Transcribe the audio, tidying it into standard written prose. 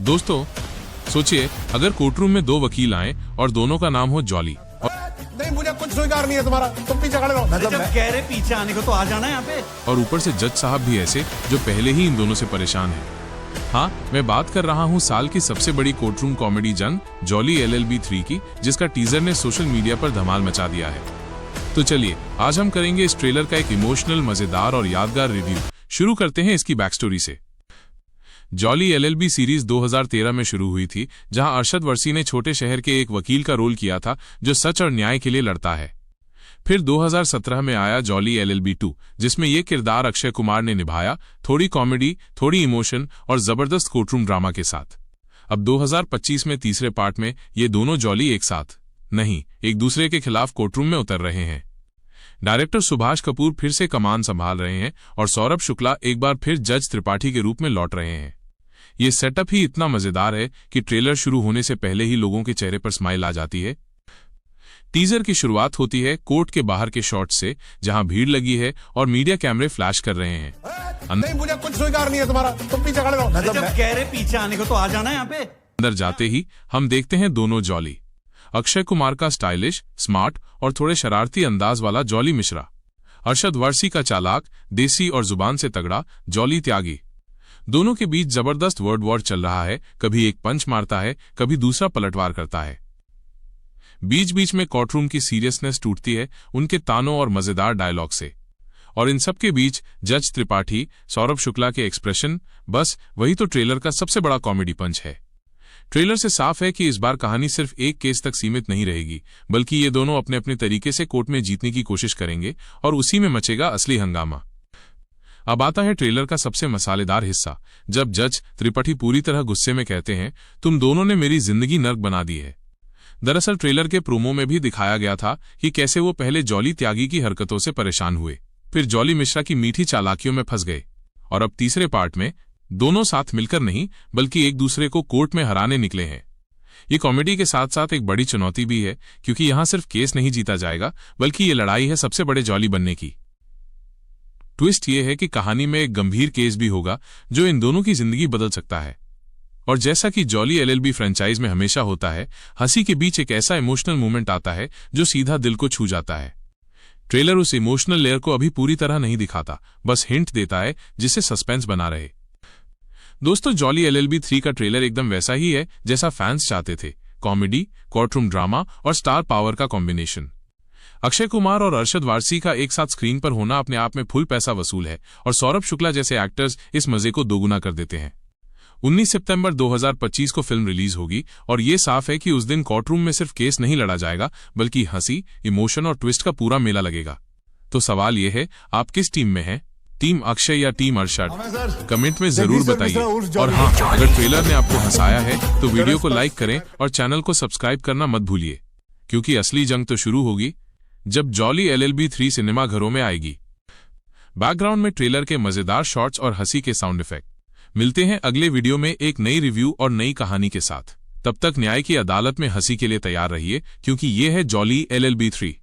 दोस्तों सोचिए, अगर कोर्टरूम में दो वकील आए और दोनों का नाम हो जॉली नहीं, मुझे कुछ स्वीकार नहीं है तुम्हारा, तुम पीछे खड़े रहो। जब कह रहे पीछे आने को तो आ जाना यहाँ पे। और ऊपर से जज साहब भी ऐसे जो पहले ही इन दोनों से परेशान हैं। हाँ, मैं बात कर रहा हूँ साल की सबसे बड़ी कोर्टरूम कॉमेडी जंग जॉली LLB 3 की, जिसका टीजर ने सोशल मीडिया पर धमाल मचा दिया है। तो चलिए आज हम करेंगे इस ट्रेलर का एक इमोशनल, मजेदार और यादगार रिव्यू। शुरू करते हैं इसकी बैक स्टोरी से। जॉली LLB सीरीज 2013 में शुरू हुई थी, जहां अरशद वर्सी ने छोटे शहर के एक वकील का रोल किया था जो सच और न्याय के लिए लड़ता है। फिर 2017 में आया जॉली LLB 2, जिसमें यह किरदार अक्षय कुमार ने निभाया, थोड़ी कॉमेडी, थोड़ी इमोशन और जबरदस्त कोर्टरूम ड्रामा के साथ। अब 2025 में तीसरे पार्ट में ये दोनों जॉली एक साथ नहीं, एक दूसरे के खिलाफ कोर्टरूम में उतर रहे हैं। डायरेक्टर सुभाष कपूर फिर से कमान संभाल रहे हैं और सौरभ शुक्ला एक बार फिर जज त्रिपाठी के रूप में लौट रहे हैं। ये सेटअप ही इतना मजेदार है कि ट्रेलर शुरू होने से पहले ही लोगों के चेहरे पर स्माइल आ जाती है। टीजर की शुरुआत होती है कोर्ट के बाहर के शॉट से, जहां भीड़ लगी है और मीडिया कैमरे फ्लैश कर रहे हैं। नहीं, मुझे कुछ स्वीकार नहीं है तुम्हारा, तुम पीछे खड़े रहो। जब कह रहे पीछे आने को तो आ जाना यहाँ पे। अंदर जाते ही हम देखते हैं दोनों जॉली, अक्षय कुमार का स्टाइलिश, स्मार्ट और थोड़े शरारती अंदाज वाला जॉली मिश्रा, अरशद वर्सी का चालाक, देसी और जुबान से तगड़ा जॉली त्यागी। दोनों के बीच जबरदस्त वर्ड वॉर चल रहा है, कभी एक पंच मारता है, कभी दूसरा पलटवार करता है। बीच बीच में कोर्टरूम की सीरियसनेस टूटती है उनके तानों और मजेदार डायलॉग से। और इन सब के बीच जज त्रिपाठी, सौरभ शुक्ला के एक्सप्रेशन, बस वही तो ट्रेलर का सबसे बड़ा कॉमेडी पंच है। ट्रेलर से साफ है कि इस बार कहानी सिर्फ एक केस तक सीमित नहीं रहेगी, बल्कि ये दोनों अपने अपने तरीके से कोर्ट में जीतने की कोशिश करेंगे और उसी में मचेगा असली हंगामा। अब आता है ट्रेलर का सबसे मसालेदार हिस्सा, जब जज त्रिपाठी पूरी तरह गुस्से में कहते हैं, तुम दोनों ने मेरी जिंदगी नर्क बना दी है। दरअसल ट्रेलर के प्रोमो में भी दिखाया गया था कि कैसे वो पहले जॉली त्यागी की हरकतों से परेशान हुए, फिर जॉली मिश्रा की मीठी चालाकियों में फंस गए, और अब तीसरे पार्ट में दोनों साथ मिलकर नहीं बल्कि एक दूसरे को कोर्ट में हराने निकले हैं। ये कॉमेडी के साथ साथ एक बड़ी चुनौती भी है, क्योंकि यहां सिर्फ केस नहीं जीता जाएगा, बल्कि ये लड़ाई है सबसे बड़े जॉली बनने की। ट्विस्ट ये है कि कहानी में एक गंभीर केस भी होगा जो इन दोनों की जिंदगी बदल सकता है। और जैसा कि जॉली LLB फ्रेंचाइज में हमेशा होता है, हंसी के बीच एक ऐसा इमोशनल मोमेंट आता है जो सीधा दिल को छू जाता है। ट्रेलर उस इमोशनल लेयर को अभी पूरी तरह नहीं दिखाता, बस हिंट देता है जिससे सस्पेंस बना रहे। दोस्तों, जॉली LLB 3 का ट्रेलर एकदम वैसा ही है जैसा फैंस चाहते थे, कॉमेडी, कोर्टरूम ड्रामा और स्टार पावर का कॉम्बिनेशन। अक्षय कुमार और अरशद वारसी का एक साथ स्क्रीन पर होना अपने आप में फुल पैसा वसूल है, और सौरभ शुक्ला जैसे एक्टर्स इस मजे को दोगुना कर देते हैं। 19 सितंबर 2025 को फिल्म रिलीज होगी, और ये साफ है कि उस दिन कोर्टरूम में सिर्फ केस नहीं लड़ा जाएगा, बल्कि हंसी, इमोशन और ट्विस्ट का पूरा मेला लगेगा। तो सवाल ये है, आप किस टीम में हैं? टीम अक्षय या टीम अरशद? कमेंट में जरूर बताइए। और हाँ, अगर ट्रेलर ने आपको हंसाया है तो वीडियो को लाइक करें और चैनल को सब्सक्राइब करना मत भूलिए, क्योंकि असली जंग तो शुरू होगी जब जॉली LLB 3 सिनेमा घरों में आएगी। बैकग्राउंड में ट्रेलर के मजेदार शॉट्स और हंसी के साउंड इफेक्ट। मिलते हैं अगले वीडियो में एक नई रिव्यू और नई कहानी के साथ। तब तक न्याय की अदालत में हंसी के लिए तैयार रहिए, क्योंकि ये है जॉली LLB 3।